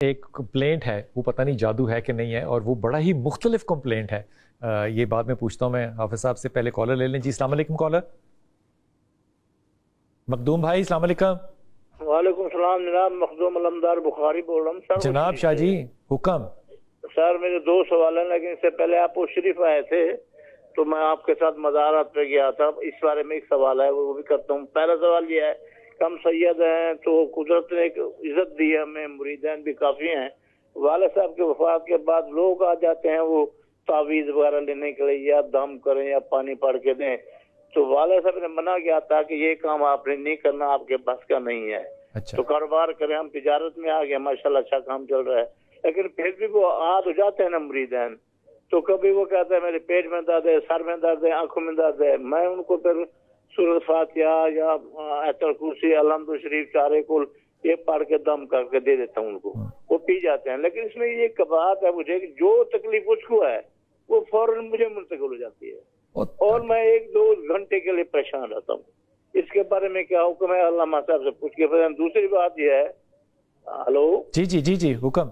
ایک کمپلینٹ ہے، وہ پتہ نہیں جادو ہے کہ نہیں ہے، اور وہ بڑا ہی مختلف کمپلینٹ ہے۔ یہ بعد میں پوچھتا ہوں میں حافظ صاحب سے، پہلے کالر لے لیں۔ جی السلام علیکم کالر مخدوم بھائی، السلام علیکم۔ وعلیکم السلام جناب، مخدوم علمدار بخاری بول رہا ہوں سر۔ جناب شاہ جی حکم۔ سر میرے دو سوال ہیں، لیکن اس سے پہلے آپ وہ شریف آئے تھے تو میں آپ کے ساتھ مزارات پہ گیا تھا، اس بارے میں ایک سوال ہے وہ بھی کرتا ہوں۔ پہلا سوال یہ ہے کہ ہم سید ہیں تو قدرت نے ایک عزت دی ہے ہمیں، مریدین بھی کافی ہیں۔ والد صاحب کے وفات کے بعد لوگ آ جاتے ہیں وہ تعویذ وغیرہ لینے کے لیے، یا دم کریں یا پانی پڑھ کے دیں، تو والد صاحب نے منع کیا تھا کہ یہ کام آپ نے نہیں کرنا، آپ کے بس کا نہیں ہے۔ تو کاروبار کریں، ہم تجارت میں آ گئے، ماشاءاللہ اچھا کام چل رہا ہے، لیکن پھر بھی وہ عاد ہو جاتے ہیں نا مریدین، تو کبھی وہ کہتے ہیں میرے پیٹ میں درد ہے، سر میں درد ہے، آنکھوں میں درد ہے، میں ان کو پھر سورۃ فاتحہ یا آیت الکرسی، الحمد شریف، چارے کل یہ پڑھ کے دم کر کے دے دیتا ہوں ان کو، وہ پی جاتے ہیں۔ لیکن اس میں یہ ایک بات ہے مجھے کہ جو تکلیف اس کو ہے وہ فوراً مجھے منتقل ہو جاتی ہے، اور میں 1-2 گھنٹے کے لیے پریشان رہتا ہوں۔ اس کے بارے میں کیا حکم ہے؟ علامہ صاحب سے پوچھ کے پھر دوسری بات یہ ہے، ہلو جی حکم۔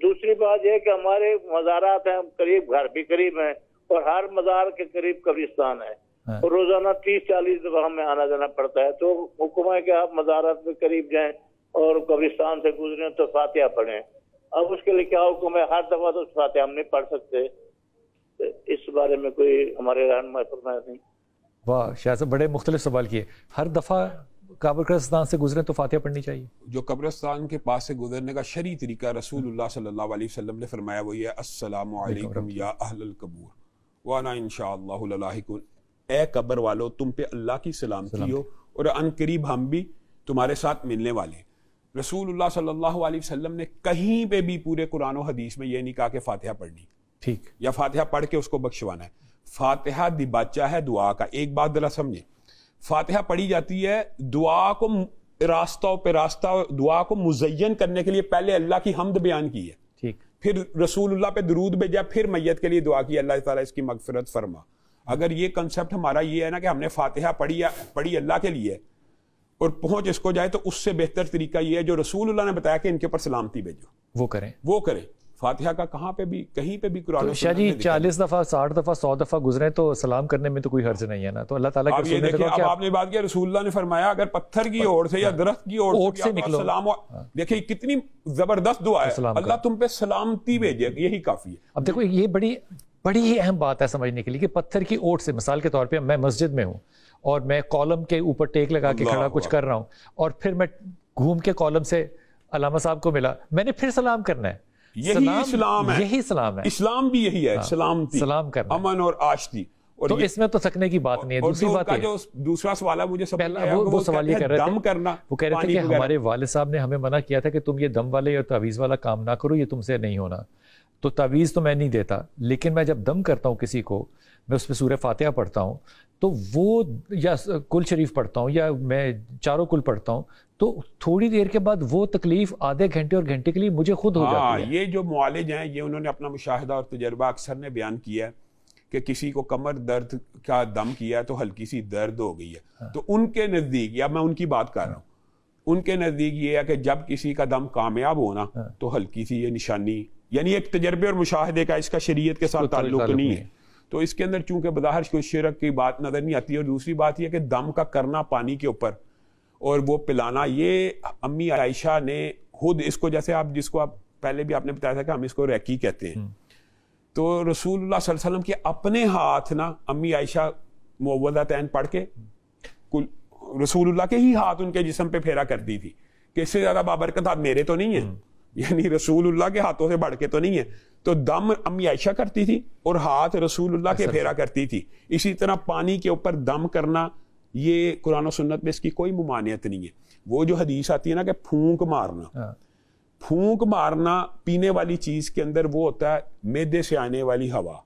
دوسری بات یہ ہے کہ ہمارے مزارات ہیں قریب، گھر بھی قریب ہیں، اور ہر مزار کے قریب قبرستان ہے، اور روزانہ 30-40 دفعہ ہمیں آنا جانا پڑتا ہے، تو حکم ہے کہ آپ مزارات میں قریب جائیں اور قبرستان سے گزریں تو فاتحہ پڑھیں۔ اب اس کے لیے کیا حکم ہے؟ ہر دفعہ تو فاتحہ ہم نہیں پڑھ سکتے، اس بارے میں کوئی ہمارے رہنما فرمائے نہیں۔ واہ شاہ صاحب، بڑے مختلف سوال کیے۔ ہر دفعہ قبرستان سے گزریں تو فاتحہ پڑھنی چاہیے؟ جو قبرستان کے پاس سے گزرنے کا شرعی طریقہ رسول اللہ صلی اللہ علیہ وسلم نے فرمایا وہی ہے السلام علیکم یا اہل القبور وانا انشاءاللہ للاحقون۔ اے قبر والو، تم پہ اللہ کی سلامتی ہو، اور ان قریب ہم بھی تمہارے ساتھ ملنے والے ہیں۔ رسول اللہ صلی اللہ علیہ وسلم نے کہیں پہ بھی پورے قرآن و حدیث میں یہ نہیں کہا کہ فاتحہ پڑھنی ٹھیک یا فاتحہ پڑھ کے اس کو بخشوانا ہے۔ فاتحہ دیباچہ ہے دعا کا۔ ایک بات ذرا سمجھیں، فاتحہ پڑھی جاتی ہے دعا کو راستہ پہ راستہ، دعا کو مزین کرنے کے لیے پہلے اللہ کی حمد بیان کی ہے، ٹھیک، پھر رسول اللہ پہ درود بھیجا، پھر میت کے لیے دعا کی اللہ تعالیٰ اس کی مغفرت فرما۔ اگر یہ کنسپٹ ہمارا یہ ہے نا کہ ہم نے فاتحہ پڑھی اللہ کے لیے اور پہنچ اس کو جائے، تو اس سے بہتر طریقہ یہ ہے جو رسول اللہ نے بتایا کہ ان کے اوپر سلامتی بھیجو، وہ کریں۔ فاتحہ کا کہاں پہ بھی کہیں پہ بھی قرآن شاہ جی 40 دفعہ 60 دفعہ 100 دفعہ گزریں تو سلام کرنے میں تو کوئی حرج نہیں ہے نا، تو اللہ تعالیٰ کے رسول نے کہا کہ آپ نے بات کیا، رسول اللہ نے فرمایا اگر پتھر کی اوٹ سے یا درخت کی اوٹ سے نکلو سلام، دیکھیں کتنی زبردست دعا ہے، اللہ تم پہ سلامتی بھیجے، یہی کافی ہے۔ اب دیکھو یہ بڑی ہی اہم بات ہے سمجھنے کے لیے کہ پتھر کی اوٹ سے، مثال کے طور پہ میں مسجد میں ہوں اور میں کالم کے اوپر ٹیک لگا کے کھڑا کچھ کر رہا ہوں، اور پھر میں گھوم کے کالم سے علامہ صاحب کو ملا، میں نے پھر سلام کرنا ہے۔ یہی اسلام ہے، یہی اسلام ہے، اسلام بھی یہی ہے، سلامتی، سلام کرنا، امن اور آشتی۔ تو اس میں تو تھکنے کی بات نہیں ہے۔ دوسری بات ہے جو دوسرا سوال ہے مجھے وہ سوال یہ کر رہے دم کرنا، وہ کہہ رہے تھے کہ ہمارے والد صاحب نے ہمیں منع کیا تھا کہ تم یہ دم والے یا تعویذ والا کام نہ کرو، یہ تم سے نہیں ہونا۔ تو تعویذ تو میں نہیں دیتا، لیکن میں جب دم کرتا ہوں کسی کو، میں اس پہ سورہ فاتحہ پڑھتا ہوں، تو وہ یا کل شریف پڑھتا ہوں یا میں چاروں کل پڑھتا ہوں، تو تھوڑی دیر کے بعد وہ تکلیف آدھے گھنٹے اور گھنٹے کے لیے مجھے خود ہو جاتی ہے۔ یہ جو معالج ہیں یہ انہوں نے اپنا مشاہدہ اور تجربہ اکثر نے بیان کیا ہے کہ کسی کو کمر درد کا دم کیا ہے تو ہلکی سی درد ہو گئی ہے، تو ان کے نزدیک، یا میں ان کی بات کر رہا ہوں، ان کے نزدیک یہ ہے کہ جب کسی کا دم کامیاب ہونا تو ہلکی سی یہ نشانی، یعنی ایک تجربے اور مشاہدے کا، اس کا شریعت کے ساتھ تعلق نہیں ہے، تو اس کے اندر چونکہ بظاہر کوئی شرک کی بات نظر نہیں آتی۔ اور دوسری بات یہ کہ دم کا کرنا پانی کے اوپر اور وہ پلانا، یہ امی عائشہ نے خود اس کو، جیسے آپ جس کو آپ پہلے بھی آپ نے بتایا تھا کہ ہم اس کو ریکی کہتے ہیں، تو رسول اللہ صلی اللہ علیہ وسلم کے اپنے ہاتھ نا امی عائشہ معوذتین پڑھ کے رسول اللہ کے ہی ہاتھ ان کے جسم پہ پھیرا کرتی تھی کہ اس سے زیادہ بابرکت ہاتھ میرے تو نہیں ہیں، یعنی رسول اللہ کے ہاتھوں سے بڑھ کے تو نہیں ہے، تو دم امی عائشہ کرتی تھی اور ہاتھ رسول اللہ کے پھیرا کرتی تھی۔ اسی طرح پانی کے اوپر دم کرنا، یہ قرآن و سنت میں اس کی کوئی ممانعت نہیں ہے۔ وہ جو حدیث آتی ہے نا کہ پھونک مارنا پینے والی چیز کے اندر وہ ہوتا ہے معدے سے آنے والی ہوا،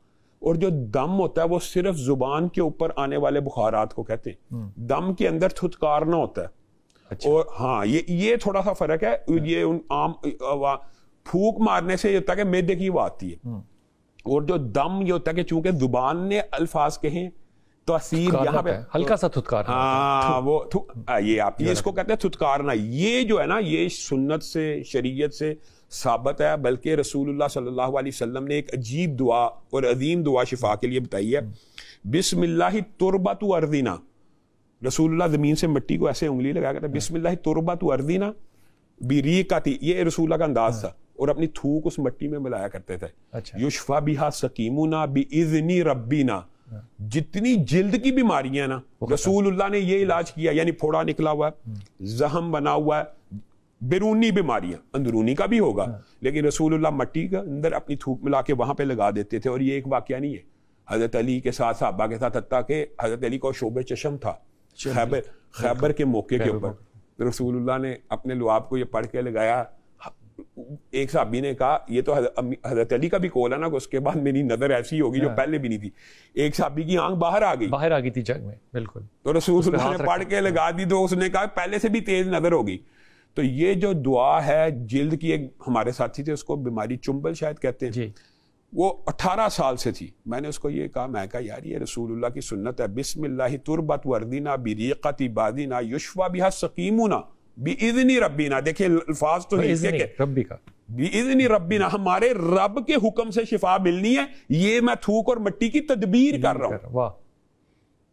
اور جو دم ہوتا ہے وہ صرف زبان کے اوپر آنے والے بخارات کو کہتے ہیں۔ دم کے اندر تھتکارنا ہوتا ہے، اور ہاں یہ تھوڑا سا فرق ہے۔ یہ عام پھونک مارنے سے یہ ہوتا ہے کہ معدے کی وہ آتی ہے، اور جو دم یہ ہوتا ہے کہ چونکہ زبان نے الفاظ کہیں تاثیر یہاں پہ ہلکا سا تھتکارنا، ہاں وہ یہ آپ اس کو کہتے ہیں تھتکارنا۔ یہ جو ہے نا یہ سنت سے، شریعت سے ثابت ہے، بلکہ رسول اللہ صلی اللہ علیہ وسلم نے ایک عجیب دعا اور عظیم دعا شفا کے لیے بتائی ہے، بسم اللہ تربت ارضنا. رسول اللہ زمین سے مٹی کو ایسے انگلی لگا کرتا، بسم اللہ تربت ارضنا بریقتی، یہ رسول اللہ کا انداز تھا، اور اپنی تھوک اس مٹی میں ملایا کرتے تھے. یشفا بہا سقیمنا باذن ربنا، جتنی جلد کی بیماریاں نا رسول اللہ نے یہ علاج کیا، یعنی پھوڑا نکلا ہوا ہے، زخم بنا ہوا ہے، بیرونی بیماریاں، اندرونی کا بھی ہوگا، لیکن رسول اللہ مٹی کے اندر اپنی تھوک ملا کے وہاں پہ لگا دیتے تھے. اور یہ ایک واقعہ نہیں ہے، حضرت علی کے ساتھ صحابہ کے ساتھ، حتیٰ کہ حضرت علی کو شعب چشم تھا خیبر کے موقع کے اوپر، رسول اللہ نے اپنے لعاب کو یہ پڑھ کے لگایا. ایک صحابی نے کہا یہ تو حضرت علی کا بھی قول ہے نا کہ اس کے بعد میری نظر ایسی ہوگی جو پہلے بھی نہیں تھی. ایک صحابی کی آنکھ باہر آ گئی تھی جنگ میں، بالکل، تو رسول اللہ نے پڑھ کے لگا دی تو اس نے کہا پہلے سے بھی تیز نظر ہوگی. تو یہ جو دعا ہے جلد کی، ایک ہمارے ساتھی تھے اس کو بیماری چنبل شاید کہتے ہیں جی، وہ 18 سال سے تھی. میں نے اس کو یہ کہا، میں کہا یار یہ رسول اللہ کی سنت ہے، بسم اللہ تربت وردینا بریقت بادینا یشفا بہا سقیمنا باذن ربنا. دیکھیں الفاظ تو ربی کا باذن ربنا، ہمارے رب کے حکم سے شفا ملنی ہے، یہ میں تھوک اور مٹی کی تدبیر کر رہا ہوں. واہ